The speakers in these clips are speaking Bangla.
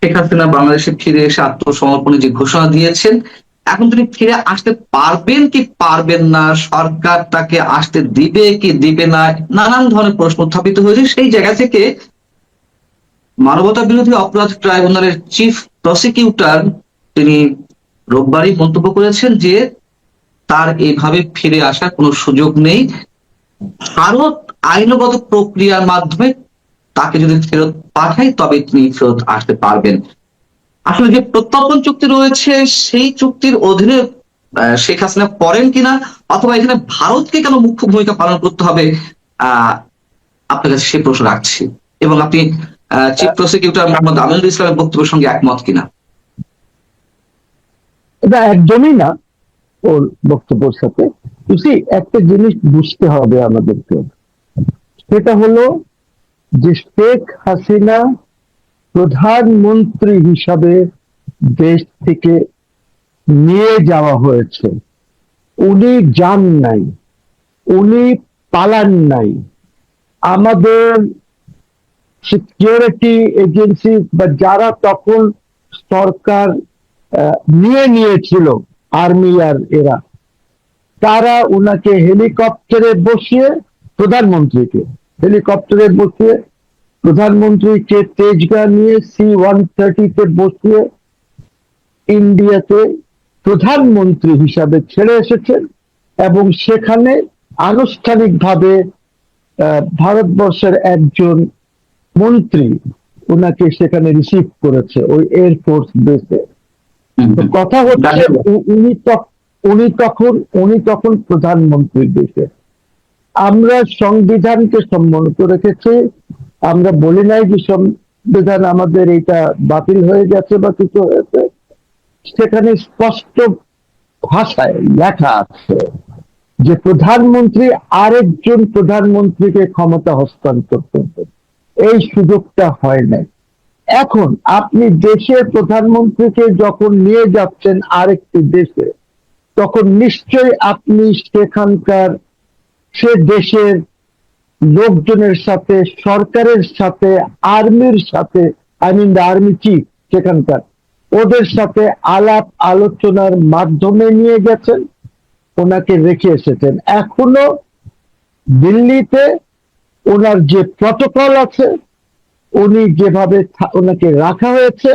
শেখ হাসিনা বাংলাদেশে ফিরে এসে আত্মসমর্পণের যে ঘোষণা দিয়েছেন, এখন তিনি ফিরে আসতে পারবেন কি পারবেন না, সরকার তাকে আসতে দিবে কি দিবে না, নানান ধরনের প্রশ্ন উত্থাপিত হয়েছে। সেই জায়গা থেকে মানবতা বিরোধী অপরাধ ট্রাইব্যুনালের চিফ প্রসিকিউটর তিনি রোববারই মন্তব্য করেছেন যে তার এইভাবে ফিরে আসার কোনো সুযোগ নেই। ভারত আইনগত প্রক্রিয়ার মাধ্যমে তাকে যদি ফেরত পাঠায় তবে তিনি ফেরত আসতে পারবেন। আসলে যে প্রত্যর্পণ চুক্তি রয়েছে সেই চুক্তির অধীনে শেখ হাসিনা পড়েন কিনা, অথবা এখানে ভারতকে কেন মুখ্য ভূমিকা পালন করতে হবে, আপনার কাছে সেই প্রশ্ন রাখছি। এবং আপনি চিফ প্রসিকিউটর মোহাম্মদ আমিনুল ইসলামের বক্তব্যের সঙ্গে একমত কিনা? এটা একদমই না ওর বক্তব্যের সাথে। একটা জিনিস বুঝতে হবে আমাদেরকে, সেটা হলো যে শেখ হাসিনা প্রধানমন্ত্রী হিসাবে দেশ থেকে নিয়ে যাওয়া হয়েছে। উনি যান নাই, উনি পালান নাই। আমাদের সিকিউরিটি এজেন্সি বা যারা তখন সরকার নিয়েছিল, আর্মি আর এরা, তারা উনাকে হেলিকপ্টারে বসিয়ে, প্রধানমন্ত্রীকে হেলিকপ্টারে বসিয়ে, প্রধানমন্ত্রীকে তেজগাঁ নিয়ে C-130 বসিয়ে ইন্ডিয়াতে প্রধানমন্ত্রী হিসাবে ছেড়ে এসেছেন এবং সেখানে আনুষ্ঠানিকভাবে ভারতবর্ষের একজন মন্ত্রী ওনাকে সেখানে রিসিভ করেছে ওই এয়ারফোর্স বেসে। কথা হচ্ছে উনি তখন প্রধানমন্ত্রীর দেশে। আমরা সংবিধানকে সম্মানিত রেখেছি, আমরা বলি নাই যে সংবিধান আমাদের এটা বাতিল হয়ে গেছে বা কিছু হয়েছে। সেখানে স্পষ্ট ভাষায় লেখা আছে যে প্রধানমন্ত্রী আরেকজন প্রধানমন্ত্রীকে ক্ষমতা হস্তান্তর করবেন। এই সুযোগটা হয় নাই। এখন আপনি দেশের প্রধানমন্ত্রীকে যখন নিয়ে যাচ্ছেন আরেকটি দেশে, তখন নিশ্চয়ই আপনি সেখানকার সে দেশের লোকজনের সাথে, সরকারের সাথে, আর্মির সাথে, আর্মি চিফ সেখানকার, ওদের সাথে আলাপ আলোচনার মাধ্যমে নিয়ে গেছেন, ওনাকে রেখে এসেছেন। এখনো দিল্লিতে ওনার যে প্রটোকল আছে, উনি যেভাবে ওনাকে রাখা হয়েছে,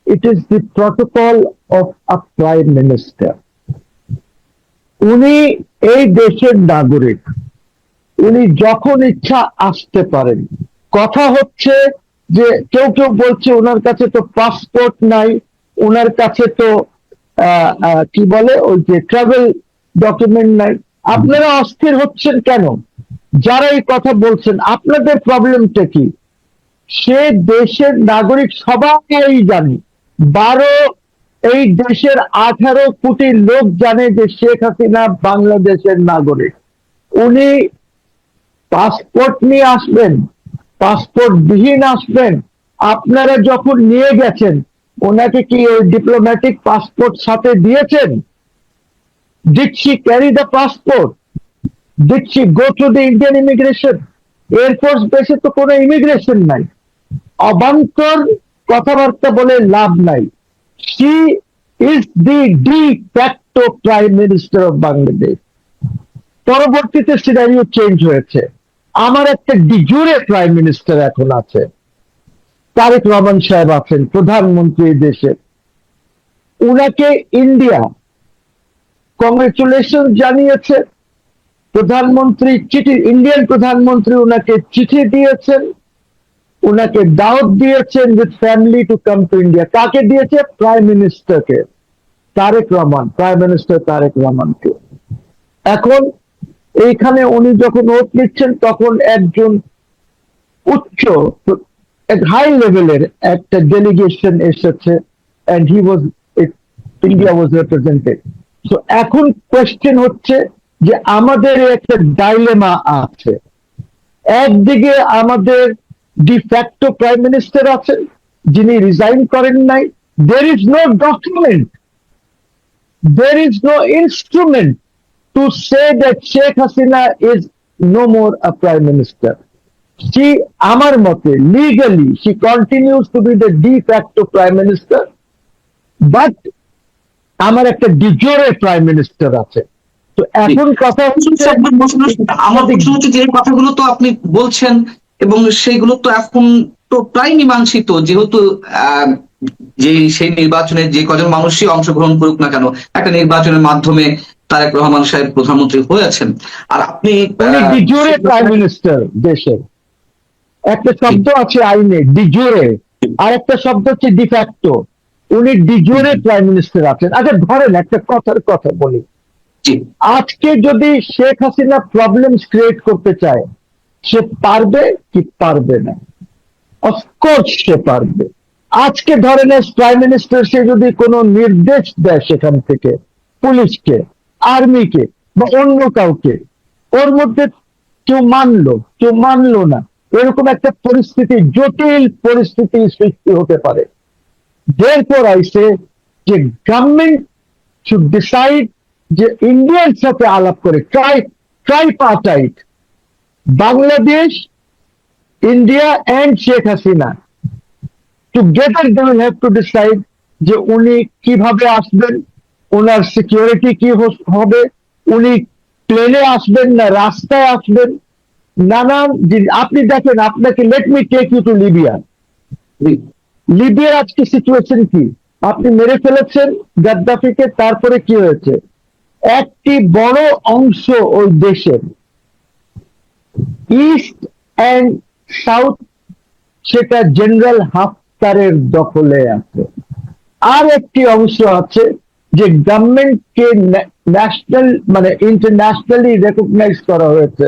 it is the protocol of a prime minister. উনি এই দেশের নাগরিক, উনি যখন ইচ্ছা আসতে পারেন। কথা হচ্ছে যে কেউ কেউ বলছে ওনার কাছে তো পাসপোর্ট নাই, ওনার কাছে তো কি বলে ওই যে ট্রাভেল ডকুমেন্ট নাই। আপনারা অস্থির হচ্ছেন কেন? যারা এই কথা বলছেন, আপনাদের প্রবলেমটা কি? সে দেশের নাগরিক, সবাই জানে। এই দেশের 18 কোটি লোক জানে যে শেখ হাসিনা বাংলাদেশের নাগরিক। উনি পাসপোর্ট নিয়ে আসবেন, পাসপোর্ট বিহীন আসবেন। আপনারা যখন নিয়ে গেছেন, ওনাকে কি ওই ডিপ্লোম্যাটিক পাসপোর্ট সাথে দিয়েছেন? Did she carry the passport? Did she go to the Indian immigration? Air force বেসে তো কোনো ইমিগ্রেশন নাই। অবান্তর কথাবার্তা বলে লাভ নাই। She is the de facto prime minister of Bangladesh. পরবর্তীতে সিনারিও চেঞ্জ হয়েছে। আমার একটা ডিজুরে প্রাইম মিনিস্টার এখন আছে, তারেক রহমান সাহেব আছেন প্রধানমন্ত্রী দেশের। উনাকে ইন্ডিয়া কংগ্রেচুলেশন জানিয়েছে। প্রধানমন্ত্রী চিঠি, ইন্ডিয়ান প্রধানমন্ত্রী উনাকে চিঠি দিয়েছেন, উনাকে দাওয়াত দিয়েছেন with family to come to India. কাকে দিয়েছে? প্রাইম মিনিস্টারকে, তারেক রহমান, প্রাইম মিনিস্টার তারেক রহমানকে। এখন এইখানে উনি যখন ওট নিচ্ছেন, তখন একজন উচ্চ হাই লেভেলের একটা ডেলিগেশন এসেছে, and he was, India was represented. So এখন কোয়েশ্চেন হচ্ছে যে আমাদের একটা ডাইলেমা আছে। একদিকে আমাদের ডিফ্যাক্টো প্রাইম মিনিস্টার আছেন, যিনি রিজাইন করেন নাই। There is no document, there is no instrument to say that Sheikh Hasina is no more a prime minister. she, আমার মতে legally she continues to be the de facto prime minister, but আমার একটা ডিজোরে প্রাইম মিনিস্টার আছে। তো এখন কথা হচ্ছে আমার প্রশ্ন হচ্ছে যে এই কথাগুলো তো আপনি বলছেন এবং সেইগুলো তো এখন তো প্রায় মীমাংসিত, যেহেতু যে সেই নির্বাচনে যে কজন মানুষই অংশগ্রহণ করুক না কেন, একটা নির্বাচনের মাধ্যমে তারেক রহমান সাহেব প্রধানমন্ত্রী হয়েছেন। আর আপনি উনি ডিজোরে প্রাইম মিনিস্টার দেশের। একটা শব্দ আছে আইনে ডিজোরে, আর একটা শব্দ হচ্ছে ডিফ্যাক্টো। উনি ডিজোরে প্রাইম মিনিস্টার আছেন। আচ্ছা ধরেন একটা কথার কথা বলি, আজকে যদি শেখ হাসিনা প্রবলেমস ক্রিয়েট করতে চায়, সে পারবে কি পারবে না? অফকোর্স সে পারবে। আজকে ধরেন প্রাইম মিনিস্টার সে যদি কোনো নির্দেশ দেয় সেখান থেকে পুলিশকে, আর্মিকে বা অন্য কাউকে, ওর মধ্যে কেউ মানলো না, এরকম একটা পরিস্থিতি, জটিল পরিস্থিতি সৃষ্টি হতে পারে। Therefore I say যে গভর্নমেন্ট should decide যে ইন্ডিয়ার সাথে আলাপ করে tripartite, Bangladesh, India and Sheikh Hasina together they will have to decide যে উনি কিভাবে আসবেন, ওনার সিকিউরিটি কি হবে, উনি প্লেনে আসবেন না রাস্তায় আসবেন, নানান আপনি দেখেন, আপনাকে let me take you to Libya. লিবিয়ার আজকে সিচুয়েশন কি? আপনি মেরে ফেলেছেন গাদ্দাফিকে, তারপরে কি হয়েছে? একটি বড় অংশ ওই দেশের ইস্ট এন্ড সাউথ সেটা জেনারেল হাফতারের দখলে আছে। আর একটি অংশ আছে যে গভর্নমেন্টকে ন্যাশনাল মানে ইন্টারন্যাশনালি রেকগনাইজ করা হয়েছে,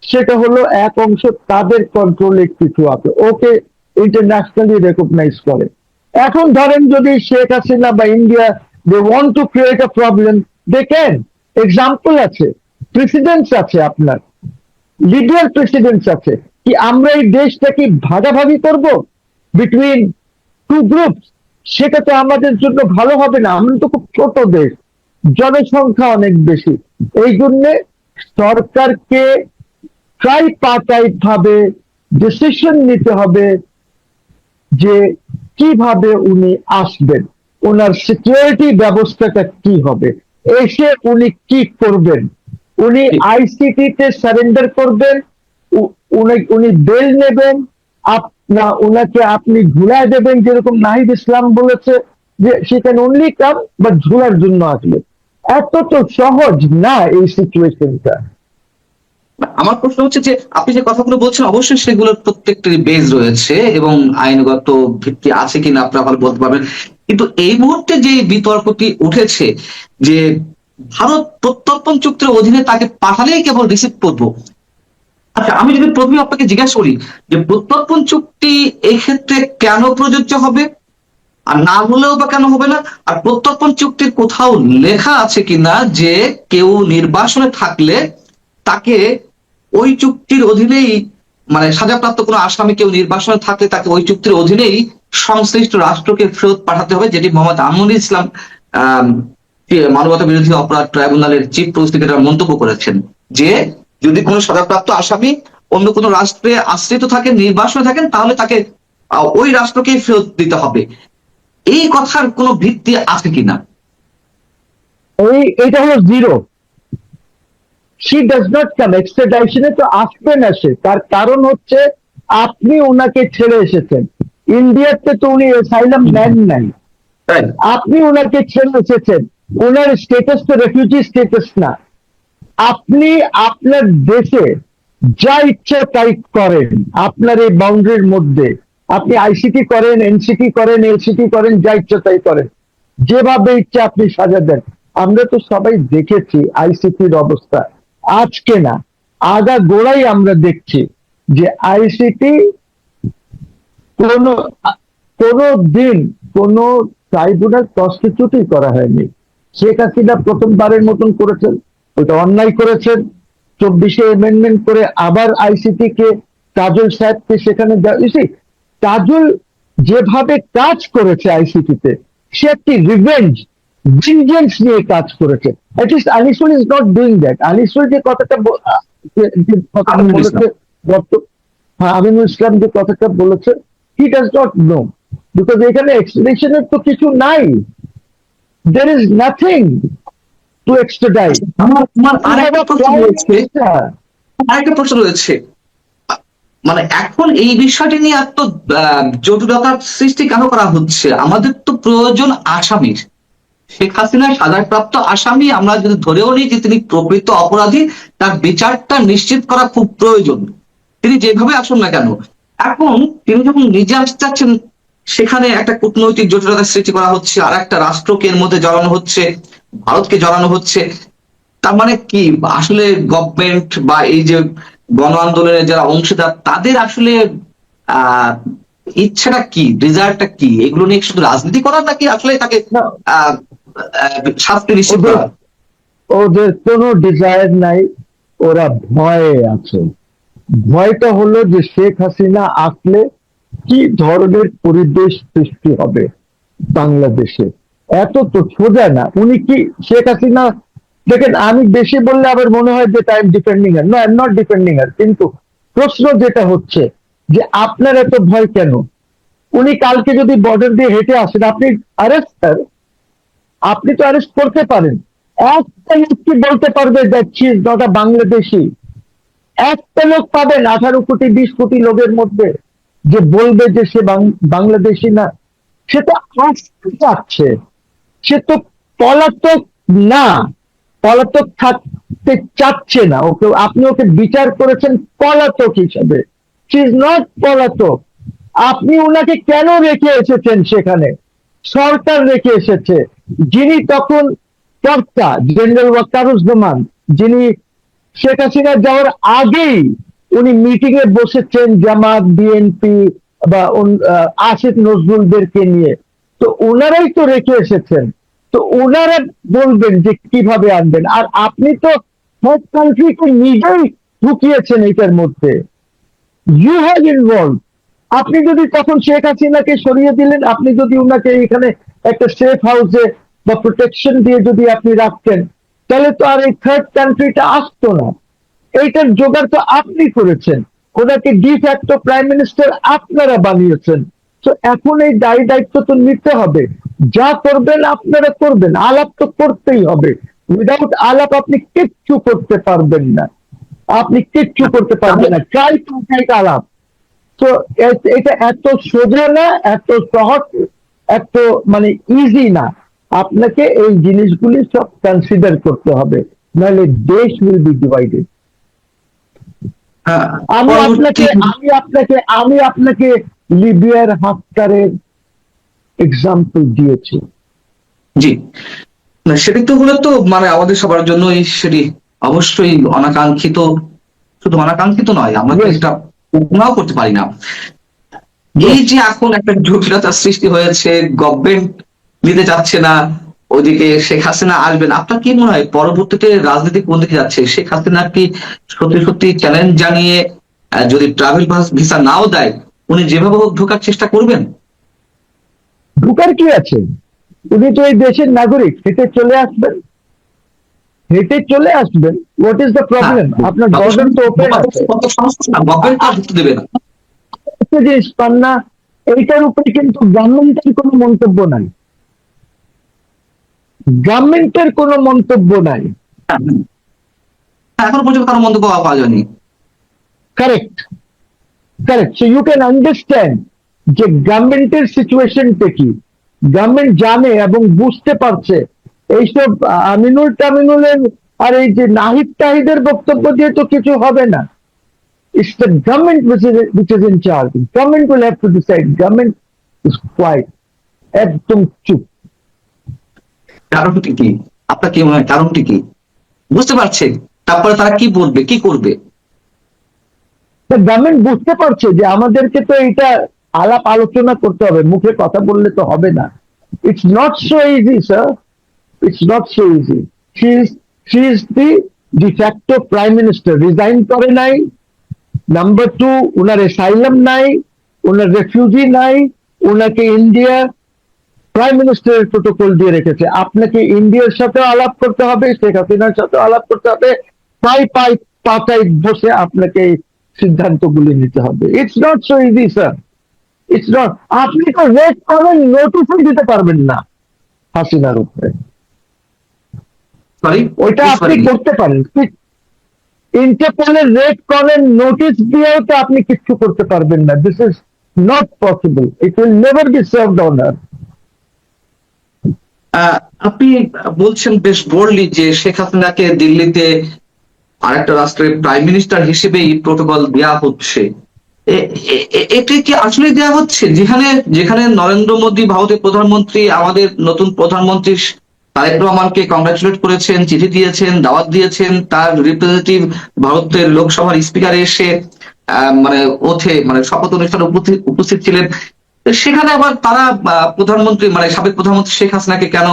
সেটা হলো এক অংশ তাদের কন্ট্রোলে কিছু আছে, ওকে ইন্টারন্যাশনালি রেকগনাইজ করে। এখন ধরেন যদি শেখ হাসিনা বা India they want to create a problem, they can. Example আছে, প্রেসিডেন্টস আছে, আপনার লিবিয়ার প্রেসিডেন্টস আছে। কি আমরা এই দেশটাকে ভাগাভাগি করব বিটুইন টু গ্রুপস? সেটা তো আমাদের জন্য ভালো হবে না। আমরা তো খুব ছোট দেশ, জনসংখ্যা অনেক বেশি। এই জন্য সরকারকে ট্রাইপার্টাইট ভাবে ডিসিশন নিতে হবে যে কিভাবে উনি আসবেন, ওনার সিকিউরিটি ব্যবস্থাটা কি হবে, এসে উনি কি করবেন, উনি আইসিটি তে সারেন্ডার করবেন, উনি বেল নেবেন, না ওনাকে আপনি ঝুলাই দেবেন, যেরকম নাহিদ ইসলাম বলেছে যে সে ক্যান অনলি কাম বা ঝুলার জন্য আসবে। এত তো সহজ না এই সিচুয়েশনটা। আমার প্রশ্ন হচ্ছে যে আপনি যে কথাগুলো বলছেন অবশ্যই সেগুলোর প্রত্যেকটির বেজ রয়েছে এবং আইনগত ভিত্তি আছে কিনা আপনারা ভালো বলতে পারবেন, কিন্তু এই মুহূর্তে যে বিতর্কটি উঠেছে যে ভারত প্রত্যর্পণ চুক্তির অধীনে তাকে পাঠালেই কেবল রিসিভ করবো। আচ্ছা, আমি যদি প্রথমে আপনাকে জিজ্ঞাসা করি যে প্রত্যর্পণ চুক্তি এই ক্ষেত্রে কেন প্রযোজ্য হবে, আর না হলেও বা কেন হবে না? আর প্রত্যর্পণ চুক্তির কোথাও লেখা আছে কিনা যে কেউ নির্বাসনে থাকলে তাকে ওই চুক্তির অধীনেই, মানে সাজাপ্রাপ্ত কোনো আসামি কেউ নির্বাসনে থাকলে তাকে ওই চুক্তির অধীনেই সংশ্লিষ্ট রাষ্ট্রকে ফেরত পাঠাতে হবে, যেটি মোহাম্মদ আমিনুল ইসলাম মানবতা বিরোধী অপরাধ ট্রাইব্যুনালের চিফ প্রসিকিউটর মন্তব্য করেছেন যে যদি কোনো সাজাপ্রাপ্ত আসামি অন্য কোনো রাষ্ট্রে আশ্রিত থাকেন, নির্বাসনে থাকেন, তাহলে তাকে ওই রাষ্ট্রকেই ফেরত দিতে হবে। এই কথার কোনো ভিত্তি আছে কিনা? এটা হলো zero. she does not come, এক্সট্রাডিশনে তো আসবে না সে। তার কারণ হচ্ছে আপনি ওনাকে ছেড়ে এসেছেন, ইন্ডিয়াতে তো উনি অ্যাসাইলাম নেন নাই, আপনি ওনাকে ছেড়ে এসেছেন, ওনার স্টেটাস তো রেফিউজি স্টেটাস না। আপনি আপনার দেশে যা ইচ্ছা তাই করেন, আপনার এই বাউন্ডারির মধ্যে আপনি আইসিটি করেন, এনসিটি করেন, এলসিটি করেন, যা ইচ্ছা তাই করেন, যেভাবে ইচ্ছা আপনি সাজা দেন। আমরা তো সবাই দেখেছি আইসিটির অবস্থা, আজকে না আগা গোড়াই আমরা দেখছি যে আইসিটি কোনো দিন কোন ট্রাইব্যুনাল কনস্টিটিউটই করা হয়নি। শেখ হাসিনা প্রথমবারের মতন করেছেন, ওটা অন্যায় করেছেন, 24 অ্যামেন্ডমেন্ট করে আবার আইসিটি কে কাজল সাহেবকে সেখানে কাজল যেভাবে কাজ করেছে আইসিটিতে, সে একটি রিভেঞ্জ ভিনজেন্স নিয়ে কাজ করেছে। At least Anisul is not doing that. Anisul যে কথাটা বলেছে আমিনুল ইসলাম যে কথাটা বলেছেন, he does not know, because এখানে এক্সট্রাডিশনের তো কিছু নাই, দের ইজ নাথিং টু এক্সট্রাডাইট। আমার আমার We have আরেকটা a প্রশ্ন prime রয়েছে, minister. আরেকটা প্রশ্ন রয়েছে মানে এখন এই বিষয়টি নিয়ে এত জটিলতার সৃষ্টি কেন করা হচ্ছে? আমাদের তো প্রয়োজন আসামির। শেখ হাসিনা সাজাপ্রাপ্ত আসামি, আমরা যদি ধরেও নিই যে তিনি প্রকৃত অপরাধী, তার বিচারটা নিশ্চিত করা খুব প্রয়োজন, তিনি যেভাবে আসুন না কেন। এখন তিনি যখন নিজে আসতে চাচ্ছেন, সেখানে একটা কূটনৈতিক জটিলতার সৃষ্টি করা হচ্ছে, আর একটা রাষ্ট্রকে এর মধ্যে জড়ানো হচ্ছে, ভারতকে জড়ানো হচ্ছে। তার মানে কি আসলে গভর্নমেন্ট বা এই যে গণ আন্দোলনের যারা অংশীদার, তাদের আসলে আহ ইচ্ছাটা কি, ডিজায়ারটা কি? এগুলো নিয়ে শুধু রাজনীতি করার, নাকি আসলে তাকে না, আহ শাস্তি নিশ্চিত ওদের করা? ওদের কোনো ডিজায়ার নাই, ওরা ভয়ে আছে। ভয়টা হলো যে শেখ হাসিনা আসলে কি ধরনের পরিবেশ সৃষ্টি হবে বাংলাদেশে। এত তো সোজা না। উনি কি শেখ হাসিনা, দেখেন আমি বেশি বললে আবার মনে হয় যে I am defending her, no I am not defending her, কিন্তু প্রশ্ন যেটা হচ্ছে যে আপনার এত ভয় কেন? উনি কালকে যদি বর্ডার দিয়ে হেঁটে আসেন, আপনি অ্যারেস্ট, আপনি তো অ্যারেস্ট করতে পারেন। একটা ব্যক্তি বলতে পারবে that she is not a Bangladeshi, একটা লোক পাবেন 18 কোটি 20 কোটি লোকের মধ্যে যে বলবে যে সে বাংলাদেশি না? সে তো আসতে চাচ্ছে, সে তো পলাতক না, পলাতক থাকতে চাচ্ছে না। ওকে, আপনি ওকে বিচার করেছেন পলাতক হিসেবে, সি ইজ নট পলাতক। আপনি ওনাকে কেন রেখে এসেছেন সেখানে? সরকার রেখে এসেছে। যিনি তখন কর্তা জেনারেল ওয়াকারুজ্জামান, যিনি শেখ হাসিনা যাওয়ার আগেই উনি মিটিং এ বসেছেন জামাত, বিএনপি বা আসিফ নজরুলদেরকে নিয়ে, তো ওনারাই তো রেখে এসেছেন। তো ওনারা বলবেন যে কিভাবে আনবেন। আর আপনি তো সব কান্ট্রিকে নিজেই ঢুকিয়েছেন এটার মধ্যে, ইউ হ্যাভ ইনভলভ। আপনি যদি তখন শেখ হাসিনাকে সরিয়ে দিলেন, আপনি যদি ওনাকে এখানে একটা সেফ হাউসে বা প্রোটেকশন দিয়ে যদি আপনি রাখতেন, তাহলে তো আর এই থার্ড কান্ট্রিটা আসতো না। এইটার জোগাড় তো আপনি করেছেন, ওনাকে ডিফ্যাক্টো প্রাইম মিনিস্টার আপনারা বানিয়েছেন। তো এখন এই দায়িত্ব তো নিতে হবে। যা করবেন আপনারা করবেন, আলাপ তো করতেই হবে। উইদাউট আলাপ আপনি কিচ্ছু করতে পারবেন না, আপনি কিচ্ছু করতে পারবেন না। ট্রাই টু টেক আলাপ। তো এটা এত সোজা না, এত সহজ, এত মানে ইজি না। আপনাকে এই জিনিসগুলি সব কনসিডার করতে হবে, নাহলে দেশ উইল বি ডিভাইডেড। হ্যাঁ, আমি পরবর্তী। আপনাকে আমি আপনাকে আমি আপনাকে লিবিয়ার হাফতারের এক্সাম্পল দিয়েছি। জি, না সেটি তো হলে তো মানে আমাদের সবার জন্যই সেটি অবশ্যই অনাকাঙ্ক্ষিত। শুধু অনাকাঙ্ক্ষিত নয়, আমরা তো Yes, এটা কল্পনাও করতে পারি না। এই yes. যে এখন একটা জটিলতার সৃষ্টি হয়েছে, গভর্নমেন্ট নিতে চাচ্ছে না, ওইদিকে শেখ হাসিনা আসবেন, আপনার কি মনে হয় পরবর্তীতে রাজনীতি কোন দিকে যাচ্ছে? শেখ হাসিনা কি সত্যি সত্যি চ্যালেঞ্জ জানিয়ে যদি ট্রাভেল ভিসা নাও দেয়, উনি যেভাবে হোক ঢোকার চেষ্টা করবেন? ঢুকার কি আছে? উনি তো এই দেশের নাগরিক, হেঁটে চলে আসবেন, হেঁটে চলে আসবেন। হোয়াট ইজ দ্য হ্যাঁ, প্রবলেম? আপনার বর্ডার তো ওপেন আছে। কত সমস্যা না, গভর্নমেন্ট আর ঢুকতে দেবে না। একটা জিনিস পান না, এইটার উপরে কিন্তু গভর্নমেন্টের কোনো মন্তব্য নাই, গভর্নমেন্টের কোনো মন্তব্য নাই। হ্যাঁ, এখন পর্যন্ত কারো মন্তব্য পাওয়া যায়নি। Correct, correct. So you can understand যে গভর্নমেন্টের সিচুয়েশনটা কি। গভর্নমেন্ট জানে এবং বুঝতে পারছে এইসব আমিনুল টামিনুলের আর এই যে নাহিদ তাহিদের বক্তব্য দিয়ে তো কিছু হবে না। It's the government which is in charge. Government will have to decide. Government is quiet. একদম চুপ। কারণটি কি? আপনার কি মনে হয় কারণটি কি? বুঝতে পারছে, তারপরে তারা কি বলবে, কি করবে? গভর্নমেন্ট বুঝতে পারছে যে আমাদেরকে তো এটা আলাপ আলোচনা করতে হবে, মুখে কথা বললে তো হবে না। It's not so easy sir, it's not so easy. She is the de facto prime minister, resign করে নাই। নাম্বার টু, ওনার অ্যাসাইলাম নাই, ওনার রেফিউজি নাই, ওনাকে ইন্ডিয়া প্রাইম মিনিস্টারের প্রোটোকল দিয়ে রেখেছে। আপনাকে ইন্ডিয়ার সাথে আলাপ করতে হবে, শেখ হাসিনার সাথে আলাপ করতে হবে, পাই পাই পাতায় বসে আপনাকে সিদ্ধান্তগুলি নিতে হবে। It's not so easy sir, it's not. আপনি তো রেড কর্নার নোটিশও দিতে পারবেন না হাসিনার উপরে। সরি, ওইটা আপনি করতে পারেন, ইন্টারপোলের রেড কর্নার নোটিশ দিয়েও তো আপনি কিছু করতে পারবেন না। This is not possible, it will never be served honour. আপনি বলছেন বেশ বোল্ডলি যে শেখ হাসিনাকে দিল্লিতে আরেকটা রাষ্ট্রের প্রাইম মিনিস্টার হিসেবেই প্রোটোকল দেওয়া হচ্ছে। এটি কি আসলে দেওয়া হচ্ছে? যেখানে যেখানে নরেন্দ্র মোদী ভারতের প্রধানমন্ত্রী আমাদের নতুন প্রধানমন্ত্রী তারেক রহমানকে কংগ্রাচুলেট করেছেন, চিঠি দিয়েছেন, দাওয়াত দিয়েছেন, তার রিপ্রেজেন্টেটিভ ভারতের লোকসভার স্পিকারে এসে মানে ওঠে মানে শপথ অনুষ্ঠানে উপস্থিত ছিলেন। সেখানে আবার তারা প্রধানমন্ত্রী মানে সাবেক প্রধানমন্ত্রী শেখ হাসিনাকে কেন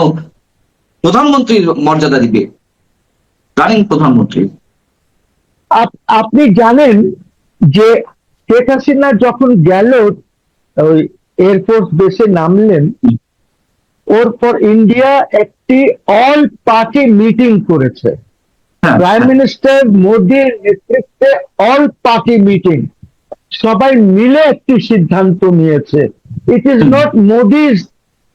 প্রধানমন্ত্রীর মর্যাদা দিবে, রানিং প্রধানমন্ত্রী? আপনি জানেন যে শেখ হাসিনা যখন গেল ওই এয়ারফোর্স বেসে নামলেন, ওর পর ইন্ডিয়া একটি অল পার্টি মিটিং করেছে। প্রাইম মিনিস্টার মোদীর নেতৃত্বে অল পার্টি মিটিং, সবাই মিলে একটি সিদ্ধান্ত নিয়েছে। ইট ইজ নট মোদির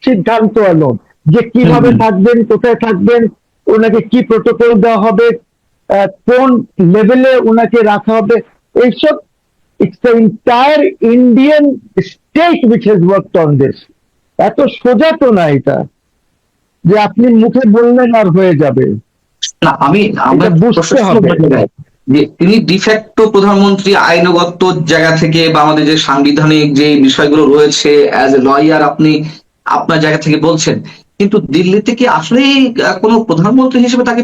সিদ্ধান্ত অ্যালোন যে কিভাবে থাকবেন, কোথায় থাকবেন, ওনাকে কি প্রোটোকল দেওয়া হবে, কোন লেভেলে ওনাকে রাখা হবে, এইসব। It's the entire Indian state which has worked on this. এত সোজা তো না এটা যে আপনি মুখে বললেন আর হয়ে যাবে। না, আমরা বুঝতে হবে যে তিনি ডিফ্যাক্টো প্রধানমন্ত্রী আইনগত জায়গা থেকে বা আমাদের যে সাংবিধানিক যে বিষয়গুলো রয়েছে অ্যাজ এ লয়ার আপনি আপনার জায়গা থেকে বলছেন, কিন্তু দিল্লিতে কি আসলেই কোনো প্রধানমন্ত্রী হিসেবে তাকে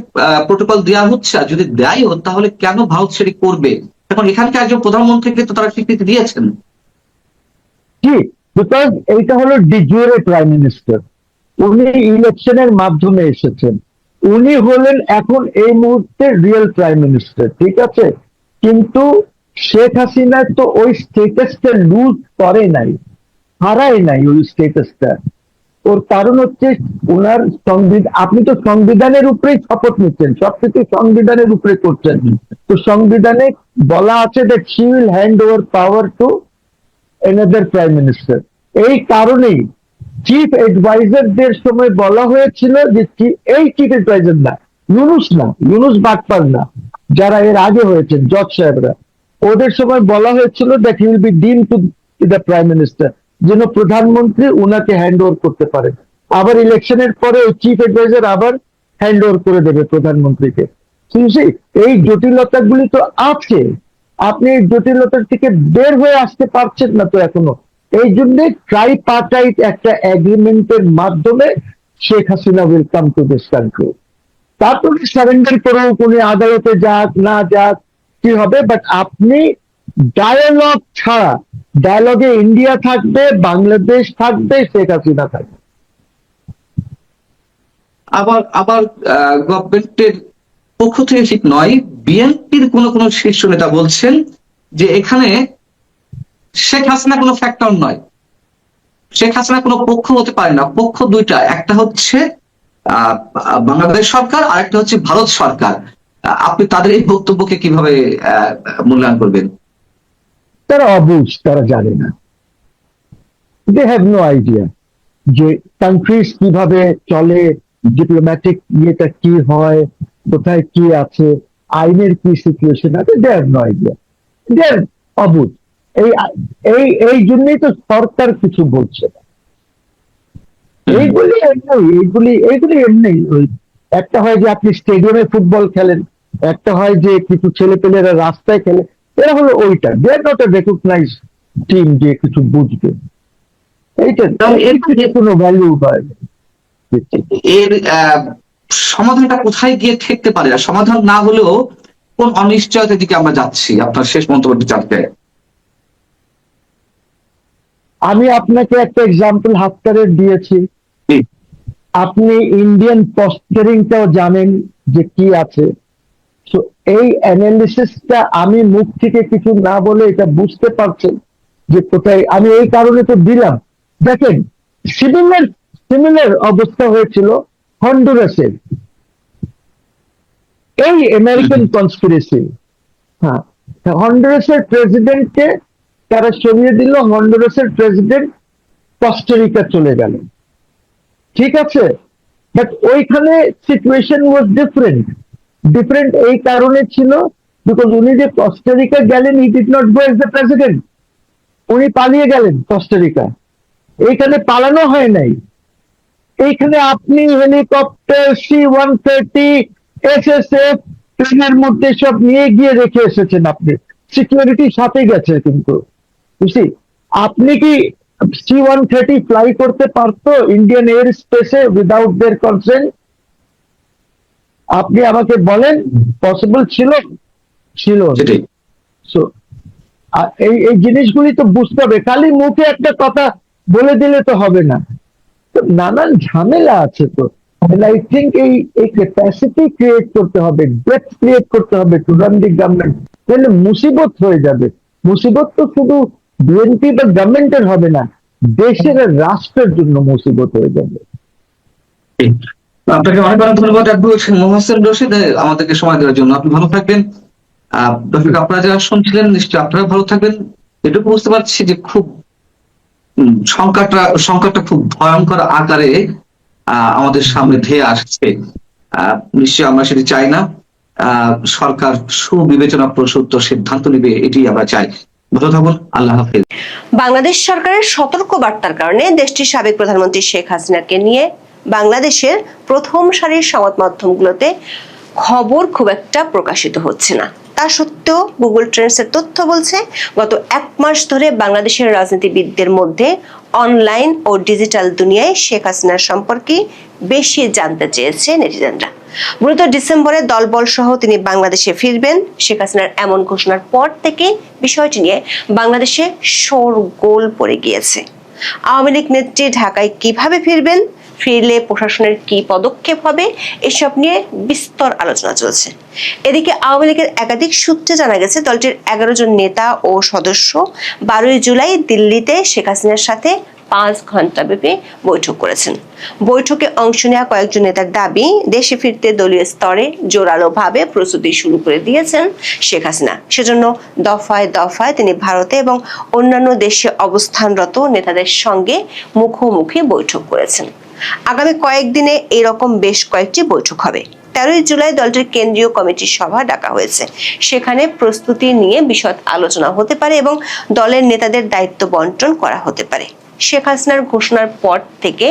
প্রোটোকল দেওয়া হচ্ছে? আর যদি দেয়ও তাহলে কেন ভারত সেটি করবে? এখন এখানকার একজন প্রধানমন্ত্রীকে তো তারা স্বীকৃতি দিয়েছেন। কি, বিকজ এইটা হলো ডিজুরে প্রাইম মিনিস্টার, উনি ইলেকশনের মাধ্যমে এসেছেন, উনি হলেন এখন এই মুহূর্তে রিয়েল প্রাইম মিনিস্টার, ঠিক আছে? কিন্তু শেখ হাসিনা তো ওই স্টেটাসটা লুজ করে নাই, হারায় নাই ওই স্টেটাসটা। ওর কারণ হচ্ছে ওনার সংবিধান, আপনি তো সংবিধানের উপরেই শপথ নিচ্ছেন, সবকিছু সংবিধানের উপরে করছেন। তো সংবিধানে বলা আছে that she will hand over power to another prime minister. এই কারণেই চিফ অ্যাডভাইজারদের সময় বলা হয়েছিল যে এই চিফ অ্যাডভাইজার না, ইউনুস বাটপার না, যারা এর আগে হয়েছেন জজ সাহেবরা, ওদের সময় বলা হয়েছিল দ্যাট হি উইল বি ডিম টু দ্য প্রাইম মিনিস্টার, যেন প্রধানমন্ত্রী উনাকে হ্যান্ড ওভার করতে পারে। আবার ইলেকশনের পরে ওই চিফ অ্যাডভাইজার আবার হ্যান্ড ওভার করে দেবে প্রধানমন্ত্রীকে। এই জটিলতাগুলি তো আছে, আপনি এই জটিলতার থেকে বের হয়ে আসতে পারছেন না তো এখনো। এই জন্য ট্রাইপার্টাইট একটা এগ্রিমেন্টের মাধ্যমে Sheikh Hasina will come to this country. তারপরে সারেন্ডার করুক, উনি আদালতে যাক না যাক কি হবে, বাট আপনি ডায়ালগ ছাড়া, ডায়ালগে ইন্ডিয়া থাকবে, বাংলাদেশ থাকবে, শেখ হাসিনা থাকবে। আবার আবার গভর্নমেন্টের পক্ষ থেকে ঠিক নয়, বিএনপির কোন কোন শীর্ষ নেতা বলছেন যে এখানে শেখ হাসিনা কোনো ফ্যাক্টর নয়, শেখ হাসিনা কোনো পক্ষ হতে পারে না। পক্ষ দুইটা, একটা হচ্ছে বাংলাদেশ সরকার আর একটা হচ্ছে ভারত সরকার। আপনি তাদের এই বক্তব্যকে কিভাবে মূল্যায়ন করবেন? তারা অবুঝ, তারা জানে না, দে হ্যাভ নো আইডিয়া যে কান্ট্রিজ কিভাবে চলে, ডিপ্লোম্যাটিক ইয়েটা কি হয়, কোথায় কি আছে, আইনের কি সিচুয়েশন আছে, দে হ্যাভ নো আইডিয়া, দে আর অবুঝ। এই এই এই জন্যই তো সরকার কিছু বলছে না। এইগুলি এমনি ওই একটা হয় যে আপনি স্টেডিয়ামে ফুটবল খেলেন, একটা হয় যে কিছু ছেলেপেলেরা রাস্তায় খেলে, এরা হলো ওইটা, they are not a recognise team যে কিছু বুঝবে। এইটা কোনো ভ্যালু বা এর সমাধানটা কোথায় গিয়ে ঠেকতে পারে? আর সমাধান না হলেও কোন অনিশ্চয়তার দিকে আমরা যাচ্ছি? আপনার শেষ মন্তব্যটি জানতে। আমি আপনাকে একটা এক্সাম্পল হাফতারের দিয়েছি, আপনি ইন্ডিয়ান পস্টারিংটাও জানেন যে কি আছে। এই অ্যানালিসিসটা আমি মুখ থেকে কিছু না বলে এটা বুঝতে পারছেন যে কোথায়। আমি এই কারণে তো দিলাম, দেখেন সিমিলার অবস্থা হয়েছিল হন্ডুরাসের, এই আমেরিকান কনস্পিরেসি। হ্যাঁ, হন্ডুরাসের প্রেসিডেন্টকে তারা সরিয়ে দিল, হন্ডুরাসের প্রেসিডেন্ট কস্টারিকা চলে গেল, ঠিক আছে। বাট ওইখানে সিচুয়েশন ওয়াজ ডিফারেন্ট। ডিফারেন্ট এই কারণে ছিল বিকজ উনি যে কস্টারিকা গেলেন, he did not go as the president, উনি পালিয়ে গেলেন কস্টারিকা। এইখানে পালানো হয় নাই, এইখানে আপনি হেলিকপ্টার C-130 SSF ট্রেনের মধ্যে সব নিয়ে গিয়ে রেখে এসেছেন, আপনি সিকিউরিটির সাথে গেছে। কিন্তু বুঝলি, আপনি কি C-130 ফ্লাই করতে পারতো ইন্ডিয়ান এয়ার স্পেসে উইদাউট দেয়ার কনসেন্ট? আপনি আমাকে বলেন, পসিবল ছিল? ছিল না। সেটাই। So, এই এই জিনিসগুলি তো বুঝতে হবে, খালি মুখে একটা কথা বলে দিলে তো হবে না, তো নানান ঝামেলা আছে। তো আই থিঙ্ক এই এই ক্যাপাসিটি ক্রিয়েট করতে হবে, ডেপথ ক্রিয়েট করতে হবে টু রান দি গভর্নমেন্ট, তাহলে মুসিবত হয়ে যাবে। মুসিবত তো শুধু বিএনপি বা গভর্নমেন্টের হবে না, দেশের আর রাষ্ট্রের জন্য মুসিবত হয়ে যাবে। আপনাকে অনেক অনেক ধন্যবাদ অ্যাডভোকেট মোহাসেন রশিদ আমাদেরকে সময় দেওয়ার জন্য। আপনি ভালো থাকবেন। দর্শক আপনারা যারা শুনছিলেন নিশ্চয়ই আপনারা ভালো থাকবেন। এটুকু বুঝতে পারছি যে খুব সংকটটা খুব ভয়ঙ্কর আকারে আমাদের সামনে ধেয়ে আসছে। নিশ্চয়ই আমরা সেটি চাই না। সরকার সুবিবেচনা প্রসূত সিদ্ধান্ত নেবে, এটি আমরা চাই। ভালো থাকুন, আল্লাহ হাফেজ। বাংলাদেশ সরকারের সতর্ক বার্তার কারণে দেশটির সাবেক প্রধানমন্ত্রী শেখ হাসিনাকে নিয়ে বাংলাদেশের প্রথম সারির সংবাদ মাধ্যমগুলোতে খবর খুব একটা প্রকাশিত হচ্ছে না। তা সত্ত্বেও গুগল ট্রেন্ডসের তথ্য বলছে গত 1 মাস ধরে বাংলাদেশের রাজনীতিবিদদের মধ্যে অনলাইন ও ডিজিটাল দুনিয়ায় শেখ হাসিনার সম্পর্কে বেশি জানতে চেয়েছে নেটিজেনরা। মূলত ডিসেম্বরে দলবল সহ তিনি বাংলাদেশে ফিরবেন। শেখ হাসিনার এমন ঘোষণার পর থেকে বিষয়টি নিয়ে বাংলাদেশে শোরগোল পড়ে গিয়েছে। আওয়ামী লীগ নেত্রী ঢাকায় কিভাবে ফিরবেন, ফিরলে প্রশাসনের কি পদক্ষেপ হবে, এসব নিয়ে বিস্তর আলোচনা চলছে। এদিকে আওয়ামী লীগের একাধিক সূত্রে জানা গেছে দলটির 11 জন নেতা ও সদস্য 12 জুলাই দিল্লিতে শেখ হাসিনার সাথে 5 ঘন্টা ব্যাপী বৈঠক করেছেন। বৈঠকে অংশ নেওয়া কয়েকজন নেতার দাবি, দেশে ফিরতে দলীয় স্তরে জোরালোভাবে প্রস্তুতি শুরু করে দিয়েছেন শেখ হাসিনা। সেজন্য দফায় দফায় তিনি ভারতে এবং অন্যান্য দেশে অবস্থানরত নেতাদের সঙ্গে মুখোমুখি বৈঠক করেছেন। আগামী কয়েকদিনে এরকম বেশ কয়েকটি বৈঠক হবে। 13 জুলাই দলটির কেন্দ্রীয় কমিটির সভা ডাকা হয়েছে। সেখানে প্রস্তুতি নিয়ে বিশদ আলোচনা হতে পারে এবং দলের নেতাদের দায়িত্ব বন্টন করা হতে পারে। শেখ হাসিনার ঘোষণার পর থেকে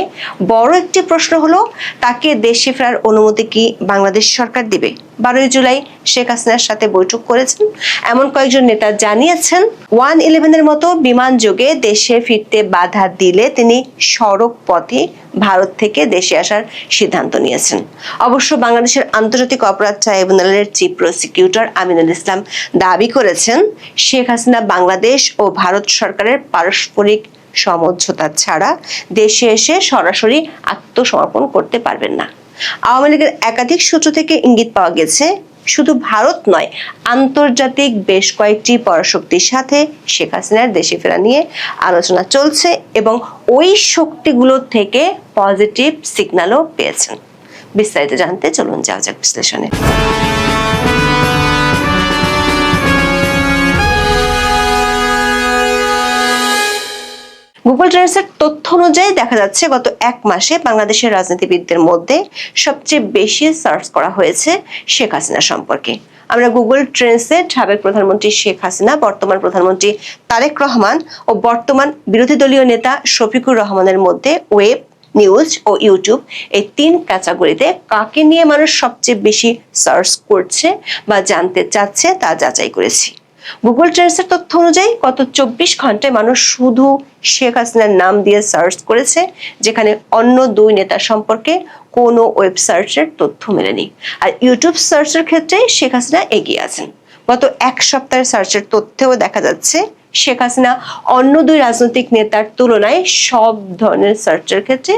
বড় একটি প্রশ্ন হলো, তাকে দেশে ফেরার অনুমতি কি বাংলাদেশ সরকার দিবে? 12 জুলাই শেখ হাসিনার সাথে বৈঠক করেছেন এমন কয়েকজন নেতা জানিয়েছেন 111-এর মতো বিমান যোগে দেশে ফিরতে বাধা দিলে তিনি সড়ক পথে ভারত থেকে দেশে আসার সিদ্ধান্ত নিয়েছেন। অবশ্য বাংলাদেশের আন্তর্জাতিক অপরাধ ট্রাইব্যুনালের চিফ প্রসিকিউটর আমিনুল ইসলাম দাবি করেছেন, শেখ হাসিনা বাংলাদেশ ও ভারত সরকারের পারস্পরিক সমঝোতা ছাড়া দেশে এসে সরাসরি আত্মসমর্পণ করতে পারবেন না। আওয়ামী লীগের একাধিক সূত্র থেকে ইঙ্গিত পাওয়া গেছে, শুধু ভারত নয়, আন্তর্জাতিক বেশ কয়েকটি পরাশক্তির সাথে শেখ হাসিনার দেশে ফেরা নিয়ে আলোচনা চলছে এবং ওই শক্তিগুলো থেকে পজিটিভ সিগন্যালও পেয়েছেন। বিস্তারিত জানতে চলুন যাওয়া যাক বিশ্লেষণে। গুগল ট্রেন্ডসের তথ্য অনুযায়ী দেখা যাচ্ছে গত 1 মাসে বাংলাদেশের রাজনীতিবিদদের মধ্যে সবচেয়ে বেশি সার্চ করা হয়েছে শেখ হাসিনা সম্পর্কে। আমরা গুগল ট্রেন্ডসে সাবেক প্রধানমন্ত্রী শেখ হাসিনা, বর্তমান প্রধানমন্ত্রী তারেক রহমান ও বর্তমান বিরোধী দলীয় নেতা শফিকুর রহমানের মধ্যে ওয়েব, নিউজ ও ইউটিউব এই 3 ক্যাটাগরিতে কাকে নিয়ে মানুষ সবচেয়ে বেশি সার্চ করছে বা জানতে চাচ্ছে তা যাচাই করেছি। গুগল ট্রেন্ডসের তথ্য অনুযায়ী গত 24 ঘন্টায় মানুষ শুধু শেখ হাসিনার নাম দিয়ে সার্চ করেছে, যেখানে অন্য 2 নেতা সম্পর্কে কোনো ওয়েব সার্চের তথ্য মেলেনি। আর ইউটিউব সার্চের ক্ষেত্রে শেখ হাসিনা এগিয়ে আছেন। গত 1 সপ্তাহের সার্চের তথ্যেও দেখা যাচ্ছে শেখ হাসিনা অন্য 2 রাজনৈতিক নেতার তুলনায় সব ধরনের সার্চের ক্ষেত্রে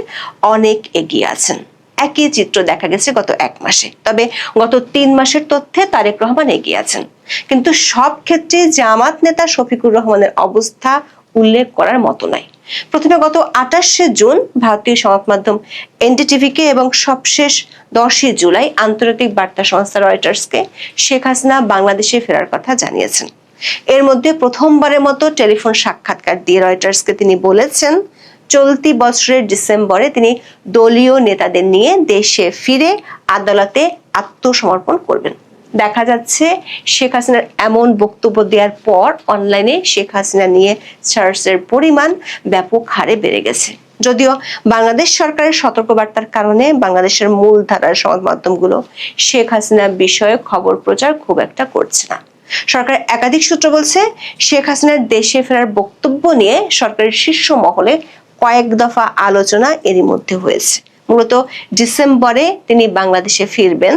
অনেক এগিয়ে আছেন। একই চিত্র দেখা গেছে গত 1 মাসে। তবে গত 3 মাসের তথ্যে তারেক রহমান এগিয়ে আছেন। কিন্তু সব ক্ষেত্রে জামাত নেতা শফিকুর রহমানের অবস্থা উল্লেখ করার মতো নয়। প্রথমে গত 28 জুন ভারতীয় সংবাদ মাধ্যম এনডিটিভিকে এবং সবশেষ 10 জুলাই আন্তর্জাতিক বার্তা সংস্থা রয়টার্সকে শেখ হাসিনা বাংলাদেশে ফেরার কথা জানিয়েছেন। এর মধ্যে প্রথমবারের মতো টেলিফোন সাক্ষাৎকার দিয়ে রয়টার্সকে তিনি বলেছেন, চলতি বছরের ডিসেম্বরে তিনি দলীয় নেতাদের নিয়ে দেশে ফিরে আদালতে আত্মসমর্পণ করবেন। দেখা যাচ্ছে শেখ হাসিনার এমন বক্তব্য দেওয়ার পর অনলাইনে শেখ হাসিনা নিয়ে সার্চের পরিমাণ ব্যাপক হারে বেড়ে গেছে। যদিও বাংলাদেশ সরকারের সতর্কবার্তার কারণে বাংলাদেশের মূলধারার সংবাদ মাধ্যমগুলো শেখ হাসিনার বিষয়ে খবর প্রচার খুব একটা করছে না। সরকারের একাধিক সূত্র বলছে, শেখ হাসিনার দেশে ফেরার বক্তব্য নিয়ে সরকারের শীর্ষ মহলে কয়েক দফা আলোচনা এরই মধ্যে হয়েছে। মূলত ডিসেম্বরে তিনি বাংলাদেশে ফিরবেন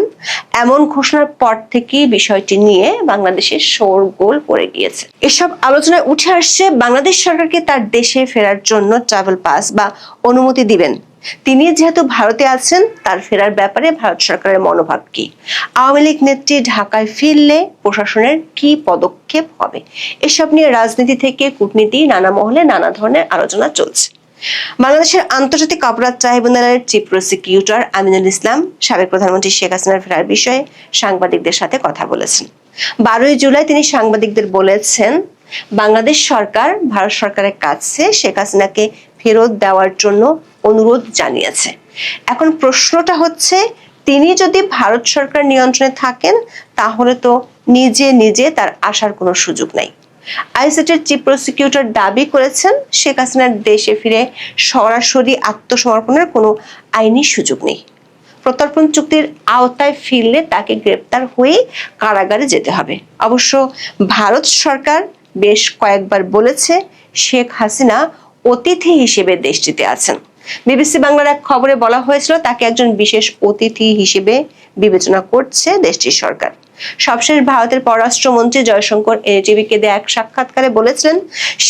এমন ঘোষণার পর থেকেই বিষয়টি নিয়ে বাংলাদেশে শোরগোল পড়ে গিয়েছে। এসব আলোচনায় উঠে আসছে বাংলাদেশ সরকারকে তার দেশে ফেরার জন্য ট্রাভেল পাস বা অনুমতি দিবেন। তিনি যেহেতু ভারতে আছেন, তার ফেরার ব্যাপারে ভারত সরকারের মনোভাব কি, আওয়ামী লীগ নেত্রী ঢাকায় ফিরলে প্রশাসনের কি পদক্ষেপ হবে, এসব নিয়ে রাজনীতি থেকে কূটনীতি নানা মহলে নানা ধরনের আলোচনা চলছে। বাংলাদেশের আন্তর্জাতিক অপরাধ ট্রাইব্যুনালের চিফ প্রসিকিউটর আমিনুল ইসলাম সাবেক প্রধানমন্ত্রী শেখ হাসিনার ফেরার বিষয়ে সাংবাদিকদের সাথে কথা বলেছেন। 12 জুলাই তিনি সাংবাদিকদের বলেছেন, বাংলাদেশ সরকার ভারত সরকারের কাছে শেখ হাসিনাকে ফেরত দেওয়ার জন্য অনুরোধ জানিয়েছে। এখন প্রশ্নটা হচ্ছে, তিনি যদি ভারত সরকার নিয়ন্ত্রণে থাকেন তাহলে তো নিজে নিজে তার আসার কোনো সুযোগ নাই। আইসিটির চিফ প্রসিকিউটর দাবি করেছেন, শেখ হাসিনার দেশে ফিরে সরাসরি আত্মসমর্পণের কোনো আইনি সুযোগ নেই। প্রত্যর্পণ চুক্তির আওতায় ফিরলে তাকে গ্রেপ্তার হয়ে কারাগারে যেতে হবে। অবশ্য ভারত সরকার বেশ কয়েকবার বলেছে শেখ হাসিনা অতিথি হিসেবে দেশটিতে আছেন। বিবিসি বাংলার এক খবরে বলা হয়েছিল, তাকে একজন বিশেষ অতিথি হিসেবে বিবেচনা করছে দেশটির সরকার। সবশেষ ভারতের পররাষ্ট্রমন্ত্রী জয়শঙ্কর এনটিভিকে দেয়া এক সাক্ষাৎকারে বলেছিলেন,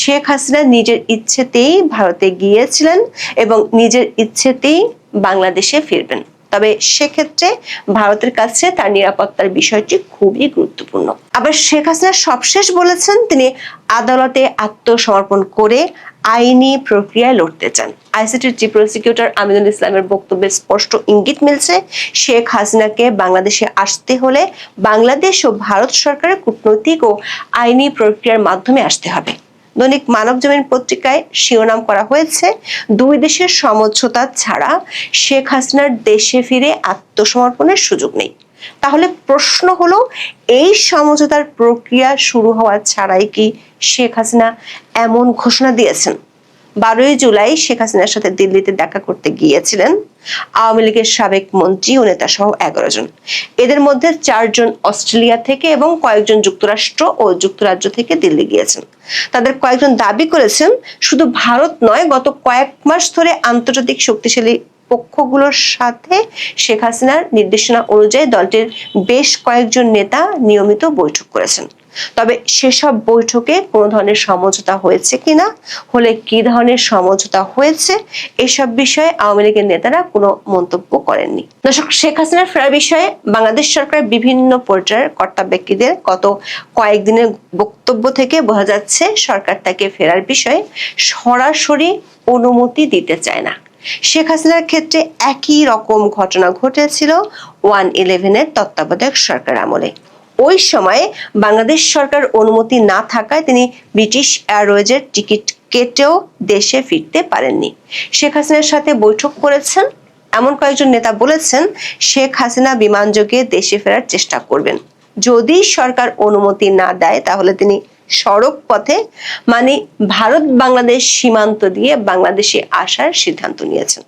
শেখ হাসিনা নিজের ইচ্ছেতেই ভারতে গিয়েছিলেন এবং নিজের ইচ্ছেতেই বাংলাদেশে ফিরবেন। তবে সেক্ষেত্রে ভারতের কাছে তার নিরাপত্তার বিষয়টি খুবই গুরুত্বপূর্ণ। আবার শেখ হাসিনা সবশেষ বলেছেন, তিনি আদালতে আত্মসমর্পণ করে আইনি প্রক্রিয়ায় লড়তে চান। আইসিটির চিফ প্রসিকিউটর আমিনুল ইসলামের বক্তব্যে স্পষ্ট ইঙ্গিত মিলছে, শেখ হাসিনাকে বাংলাদেশে আসতে হলে বাংলাদেশ ও ভারত সরকারের কূটনৈতিক ও আইনি প্রক্রিয়ার মাধ্যমে আসতে হবে। দৈনিক মানবজমিন পত্রিকায় শিরোনাম করা হয়েছে, দুই দেশের সমঝোতা ছাড়া শেখ হাসিনার দেশে ফিরে আত্মসমর্পণের সুযোগ নেই। তাহলে প্রশ্ন হলো, এই সমঝোতার প্রক্রিয়া শুরু হওয়া ছাড়াই কি শেখ হাসিনা এমন ঘোষণা দিয়েছেন? 12 জুলাই শেখ হাসিনার সাথে দিল্লিতে দেখা করতে গিয়েছিলেন আওয়ামী লীগের সাবেক মন্ত্রী ও নেতা সহ 11 জন। এদের মধ্যে 4 জন অস্ট্রেলিয়া থেকে এবং কয়েকজন যুক্তরাষ্ট্র ও যুক্তরাজ্য থেকে দিল্লি গিয়েছেন। তাদের কয়েকজন দাবি করেছেন, শুধু ভারত নয়, গত কয়েক মাস ধরে আন্তর্জাতিক শক্তিশালী পক্ষগুলোর সাথে শেখ হাসিনার নির্দেশনা অনুযায়ী দলটির বেশ কয়েকজন নেতা নিয়মিত বৈঠক করেছেন। তবে সেসব বৈঠকে কোনো ধরনের সমঝোতা হয়েছে কিনা, হলে কি ধরনের সমঝোতা হয়েছে, এসব বিষয়ে আওয়ামী লীগের নেতারা কোনো মন্তব্য করেননি। দর্শক, শেখ হাসিনার ফেরার বিষয়ে বাংলাদেশ সরকারের বিভিন্ন পর্যায়ের কর্তা ব্যক্তিদের গত কয়েকদিনের বক্তব্য থেকে বোঝা যাচ্ছে, সরকার তাকে ফেরার বিষয়ে সরাসরি অনুমতি দিতে চায় না। শেখ হাসিনার ক্ষেত্রে একই রকম ঘটনা ঘটেছিল 1-11 তত্ত্বাবধায়ক সরকার আমলে। ওই সময়ে বাংলাদেশ সরকার অনুমতি না থাকায় তিনি ব্রিটিশ এয়ারওয়েজের টিকিট কেটেও দেশে ফিরতে পারেননি। শেখ হাসিনার সাথে বৈঠক করেছেন এমন কয়েকজন নেতা বলেছেন, শেখ হাসিনা বিমানযোগে দেশে ফেরার চেষ্টা করবেন। যদি সরকার অনুমতি না দেয় তাহলে তিনি সড়ক পথে, মানে ভারত বাংলাদেশ সীমান্ত দিয়ে বাংলাদেশে আসার সিদ্ধান্ত নিয়েছেন।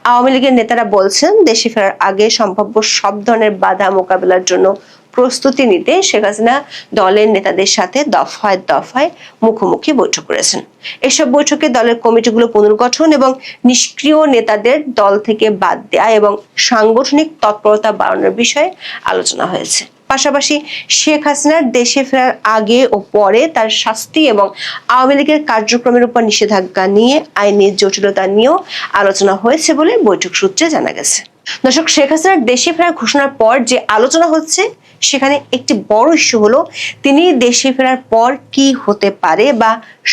আওয়ামী লীগের নেতারা বলছেন, দেশে ফেরার আগে সম্ভাব্য সব ধরনের বাধা মোকাবেলার জন্য প্রস্তুতি নিতে শেখ হাসিনা দলের নেতাদের সাথে দফায় দফায় মুখোমুখি বৈঠক করেছেন। এসব বৈঠকে দলের কমিটিগুলো পুনর্গঠন এবং নিষ্ক্রিয় নেতাদের দল থেকে বাদ দেয়া এবং সাংগঠনিক তৎপরতা বাড়ানোর বিষয়ে আলোচনা হয়েছে। পাশাপাশি শেখ হাসিনার দেশে ফেরার আগে ও পরে তার শাস্তি এবং আওয়ামী লীগের কার্যক্রমের উপর নিষেধাজ্ঞা নিয়ে আইনি জটিলতা নিয়েও আলোচনা হয়েছে বলে বৈঠক সূত্রে জানা গেছে। দর্শক, শেখ হাসিনার দেশে ফেরার ঘোষণার পর যে আলোচনা হচ্ছে সেখানে একটি বড় ইস্যু হলো তিনি দেশে ফেরার পর কি হতে পারে বা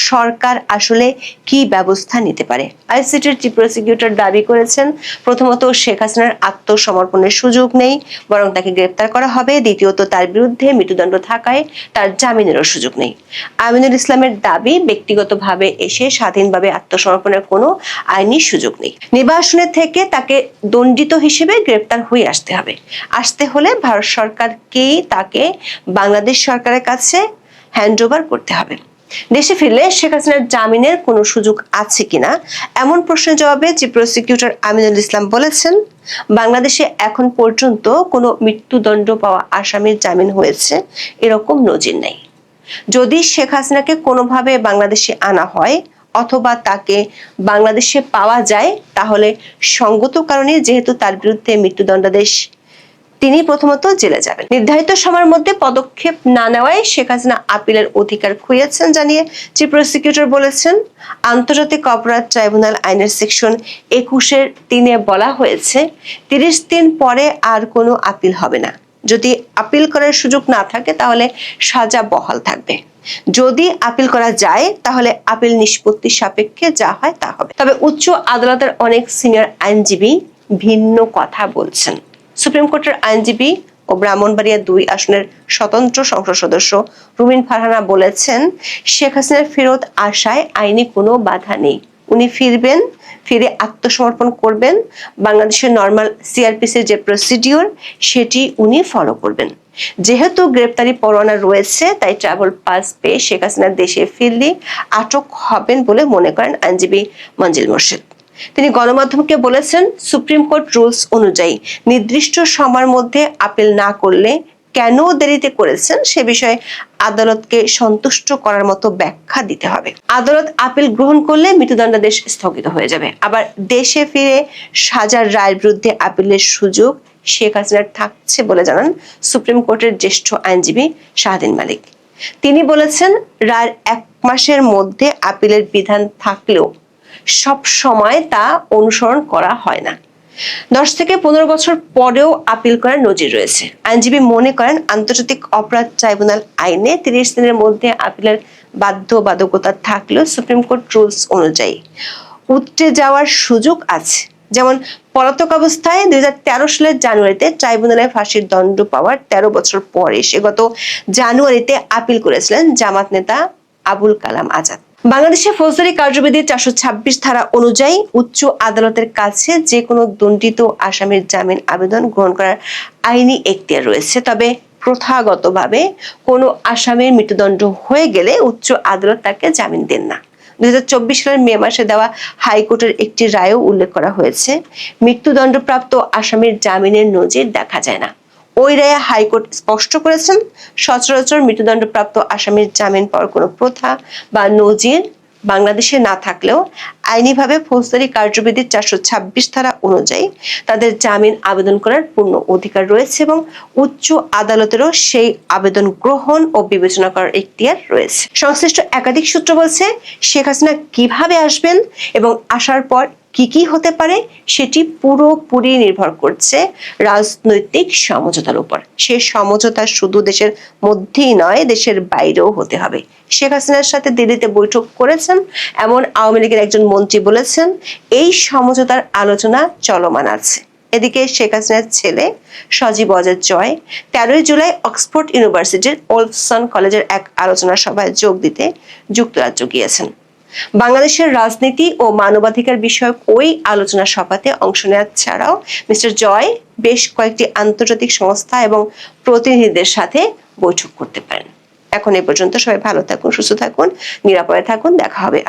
সরকার আসলে কি ব্যবস্থা নিতে পারে। আইসিটির চিফ প্রসিকিউটর দাবি করেছেন, প্রথমত শেখ হাসিনার আত্মসমর্পণের সুযোগ নেই, বরং তাকে গ্রেপ্তার করা হবে। দ্বিতীয়ত তার বিরুদ্ধে মৃত্যুদণ্ড থাকায় তার জামিনেরও সুযোগ নেই। আমিনুল ইসলামের দাবি, ব্যক্তিগতভাবে এসে স্বাধীনভাবে আত্মসমর্পণের কোনো আইনি সুযোগ নেই। নির্বাসনের থেকে তাকে দণ্ডিত হিসেবে গ্রেপ্তার হয়ে আসতে হবে। আসতে হলে ভারত সরকারকেই তাকে বাংলাদেশ সরকারের কাছে হ্যান্ডওভার করতে হবে। দেশে ফিরলে শেখ হাসিনার জামিনের কোনো সুযোগ আছে কিনা এমন প্রশ্নের জবাবে চিফ প্রসিকিউটর আমিনুল ইসলাম বলেছেন, বাংলাদেশে এখন পর্যন্ত কোনো মৃত্যুদণ্ড পাওয়া আসামির জামিন হয়েছে এরকম নজির নেই। যদি শেখ হাসিনাকে কোনোভাবে বাংলাদেশে আনা হয় অথবা তাকে বাংলাদেশে পাওয়া যায়, তাহলে সঙ্গত কারণে যেহেতু তার বিরুদ্ধে মৃত্যুদণ্ডাদেশ, তিনি প্রথমত জেলে যাবেন। নির্ধারিত সময়ের মধ্যে পদক্ষেপ না নেওয়ায় শেখ হাসিনা আপিলের অধিকার খুইয়েছেন জানিয়ে চিফ প্রসিকিউটর বলেছেন, আন্তর্জাতিক অপরাধ ট্রাইব্যুনাল আইনের সেকশন 21(3) বলা হয়েছে 30 দিন পরে আর কোনো আপিল হবে না। যদি আপিল করার সুযোগ না থাকে তাহলে সাজা বহাল থাকবে। যদি আপিল করা যায় তাহলে আপিল নিষ্পত্তি সাপেক্ষে যা হয় তা হবে। তবে উচ্চ আদালতের অনেক সিনিয়র আইনজীবী ভিন্ন কথা বলছেন। সুপ্রিম কোর্টের আইনজীবী ও ব্রাহ্মণবাড়িয়া 2 আসনের স্বতন্ত্র সংসদ সদস্য রুমিন ফারহানা বলেছেন, শেখ হাসিনার ফেরত আসায় আইনি কোনো বাধা নেই। উনি ফিরবেন, ফিরে আত্মসমর্পণ করবেন, বাংলাদেশের নর্মাল সিআরপিসির যে প্রসিডিওর সেটি উনি ফলো করবেন। যেহেতু গ্রেপ্তারি পরোয়ানা রয়েছে, তাই ট্রাভেল পাস পেয়ে শেখ হাসিনা দেশে ফিরলে আটক হবেন বলে মনে করেন আইনজীবী মঞ্জিল মোর্শেদ। তিনি গণমাধ্যমকে বলেছেন, সুপ্রিম কোর্ট রুলস অনুযায়ী নির্দিষ্ট সময়ের মধ্যে আপিল না করলে কেন দেরিতে করেছেন সে বিষয়ে আদালতকে সন্তুষ্ট করার মতো ব্যাখ্যা দিতে হবে। আদালত আপিল গ্রহণ করলে মৃত্যুদণ্ডাদেশ স্থগিত হয়ে যাবে। আবার দেশে ফিরে সাজার রায়ের বিরুদ্ধে আপিলের সুযোগ শেখ হাসিনার থাকছে বলে জানান সুপ্রিম কোর্টের জ্যেষ্ঠ আইনজীবী শাহদিন মালিক। তিনি বলেছেন, রায়ের 1 মাসের মধ্যে আপিলের বিধান থাকলেও সব সময় তা অনুসরণ করা হয় না। 10 থেকে 15 বছর পরেও আপিল করার নজির রয়েছে। আইনজীবী মনে করেন, আন্তর্জাতিক অপরাধ ট্রাইব্যুনাল আইনে 30 দিনের মধ্যে আপিলের বাধ্যবাধকতা থাকলেও সুপ্রিম কোর্ট রুলস অনুযায়ী উতরে যাওয়ার সুযোগ আছে। যেমন পলাতক অবস্থায় 2013 সালের জানুয়ারিতে ট্রাইব্যুনালে ফাঁসির দণ্ড পাওয়ার 13 বছর পরে সে গত জানুয়ারিতে আপিল করেছিলেন জামাত নেতা আবুল কালাম আজাদ। বাংলাদেশে ফৌজদারি কার্যবিধি 426 ধারা অনুযায়ী উচ্চ আদালতের কাছে যে কোনো দণ্ডিত আসামির জামিন আবেদন গ্রহণ করার আইনি এখতিয়ার রয়েছে। তবে প্রথাগতভাবে কোনো আসামির মৃত্যুদণ্ড হয়ে গেলে উচ্চ আদালত তাকে জামিন দেন না। 2024 সালের মে মাসে দেওয়া হাইকোর্টের একটি রায়েও উল্লেখ করা হয়েছে, মৃত্যুদণ্ডপ্রাপ্ত আসামির জামিনের নজির দেখা যায় না। ওই রায়ে হাইকোর্ট স্পষ্ট করেছেন, সচরাচর মৃত্যুদণ্ডপ্রাপ্ত আসামির জামিন পাওয়ার কোনো প্রথা বা নজির বাংলাদেশে না থাকলেও আইনিভাবে ফৌজদারি কার্যবিধির 426 ধারা অনুযায়ী তাদের জামিন আবেদন করার পূর্ণ অধিকার রয়েছে এবং উচ্চ আদালতেরও সেই আবেদন গ্রহণ ও বিবেচনা করার এখতিয়ার রয়েছে। সংশ্লিষ্ট একাধিক সূত্র বলছে, শেখ হাসিনা কিভাবে আসবেন এবং আসার পর কি হতে পারে সেটি পুরোপুরি নির্ভর করছে রাজনৈতিক সমঝোতার উপর। সে সমঝোতা শুধু দেশের মধ্যেই নয়, দেশের বাইরেও হতে হবে। শেখ হাসিনার সাথে দিল্লিতে বৈঠক করেছেন এমন আওয়ামী লীগের একজন মন্ত্রী বলেছেন, এই সমঝোতার আলোচনা চলমান আছে। এদিকে শেখ হাসিনার ছেলে সজীব ওয়াজেদ জয় 13 জুলাই অক্সফোর্ড ইউনিভার্সিটির ওলফসন কলেজের এক আলোচনা সভায় যোগ দিতে যুক্তরাজ্য গিয়েছেন। বাংলাদেশের রাজনীতি ও মানবাধিকার বিষয়ক ওই আলোচনা সভাতে অংশ নেওয়া ছাড়াও মিস্টার জয় বেশ কয়েকটি আন্তর্জাতিক সংস্থা এবং প্রতিনিধিদের সাথে বৈঠক করতে পারেন। এখন এ পর্যন্ত সবাই ভালো থাকুন, সুস্থ থাকুন, নিরাপদে থাকুন। দেখা হবে।